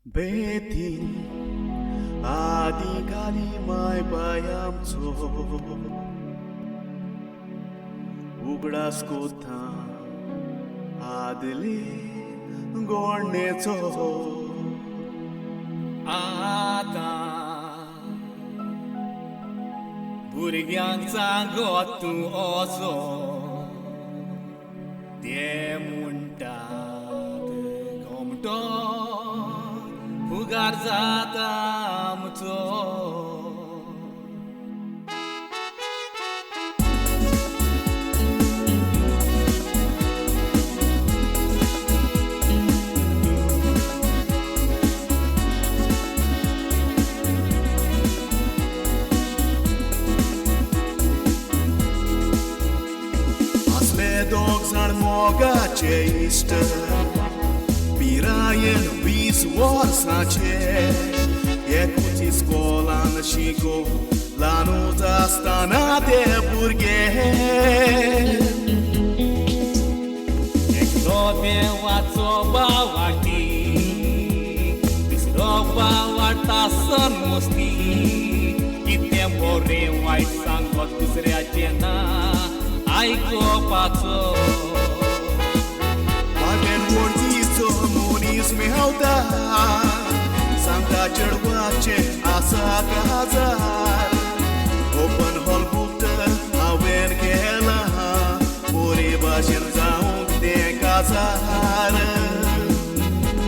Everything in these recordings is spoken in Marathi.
बेथीन आदिकाली माय पायांचो उगडास कोथा आदले गोडणेचो आता भुरग्यांक सांगत तूं असो ते म्हणटात घोमटो फुगार जाता आमचो दोग जाण मोगाचे इश्ट पिरायेन 20 वर्सांचे एकूच इस्कोलान शिको ल्हानूच आसतना ते भुरगे एकलो देवाचो बावाटी दुसरो बावाटा सन मस्ती कितें बरें वायट सांगत दुसऱ्याचें ना आयकोपाचो वाटेन वणटीचो मनीस मेवता सांगता चेडवाचे आसा काजार ओपन हॉल बुक हांवें केला बरे भाशेन जावंक तें काजार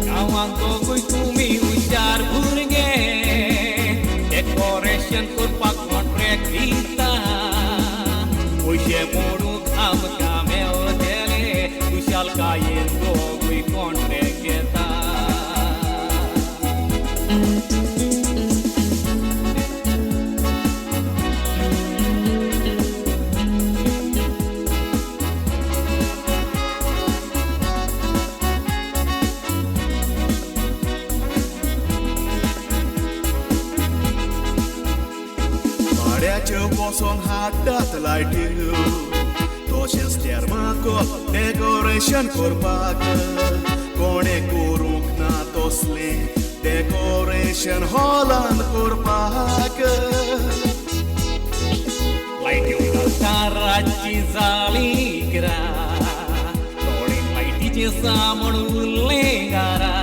गांवांत दोगूय तुमी हुशार भुरगे डेकोरेशन करपाक कॉन्ट्रॅक्ट दिता पयशे मोडूंक आमकां मेवतले खुशालकायेन दोगूय कॉन्ट्रॅक्ट घेता भाड्याच्यो बसोन हाडटात लायट्यो तशेंच तेरमाको डेकोरेशन करपाक कोणें करूंक ना तसलें डेकोरेशन हॉलान करपाक लायट्यो घालता रातची जाळी इकरा थोडे लायटीचें सामान उरलें घरा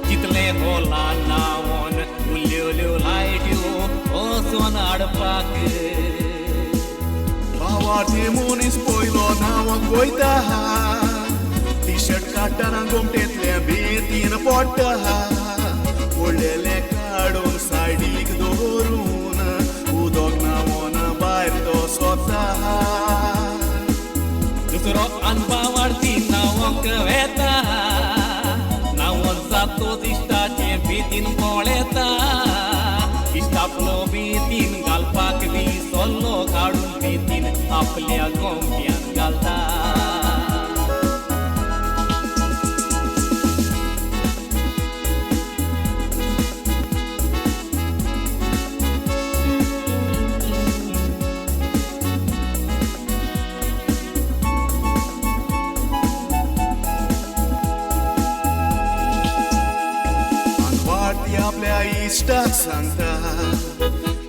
जितले हॉलान नावोन उरल्यो लायट्यो वचोन हाडपाक भावाचे मनीस पयलो नांवाक वयता टी शर्ट काडटना गोमटेंतल्या बेतीन पडटा पडलेले काडून सायडीक दवरून उदक नावोन भायर तो सोदता दुसरो अनपावार्थी नावंक वेता नावोन जातो इश्टाचे बेतीन पळेता इश्टापलो बेतीन घालपाक बी सोल्लो काडून बेतीन आपल्या गोमट्यान घालता वाटी आपल्या इश्टाक सांगता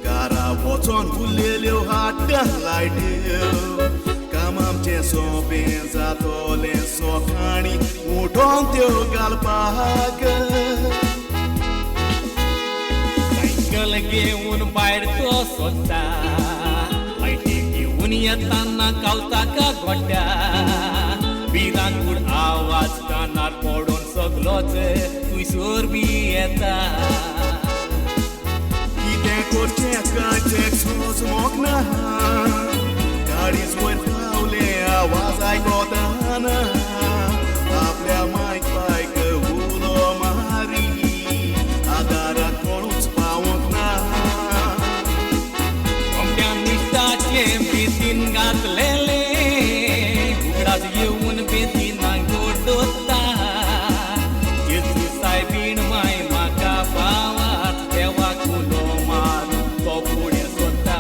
घरा वचोन उरलेल्यो हाडटा लायट्यो काम आमचें सोंपें जातोलें सोकाणी उठोन त्यो घालपाक सायकल घेवन भायर तो सोदता लायटी घेवन येताना कावताका गोड्डा बिरांगूड आवाज कानार पडून सगलोच तुयसोर बी येता कितें करचें काय तें समजमोक ना गाडीच वयर पावले आवाज आयकोताना आपल्या मायक पायक उलो मारी आदाराक कोणूच पावोंक ना गोमट्यान इश्टाचें बेतीन घातलेले उगडास येवन बेतीनाक गोडोता जेजू सायबीण माय म्हाका पावात देवाक उलो मार तो फुडें सोदता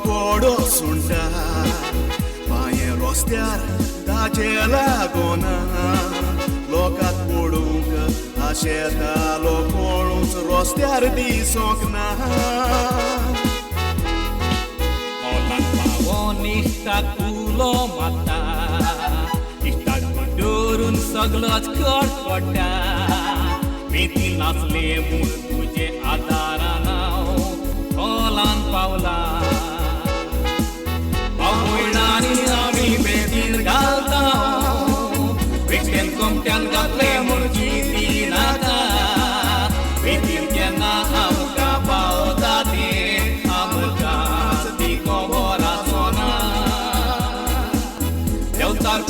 कोडो सुंटा पांये रस्त्यार ताचे लागोन लोकात पडूंक आशेतालो कोणूच रस्त्यार दिसोंक ना Olan pawon istak ulo mata Istak bedurun सगळंच कडपडा बेती नाचले मूळ तुझे आदारानाव ओलान पावला पावयणानी आमी बेतीन घालताव बेश्टेन कोमट्यान घातले म्हूण चिंती नाका बेतीन केन्ना आमकां पावता तें आमकां ती खबर आसना देंवचार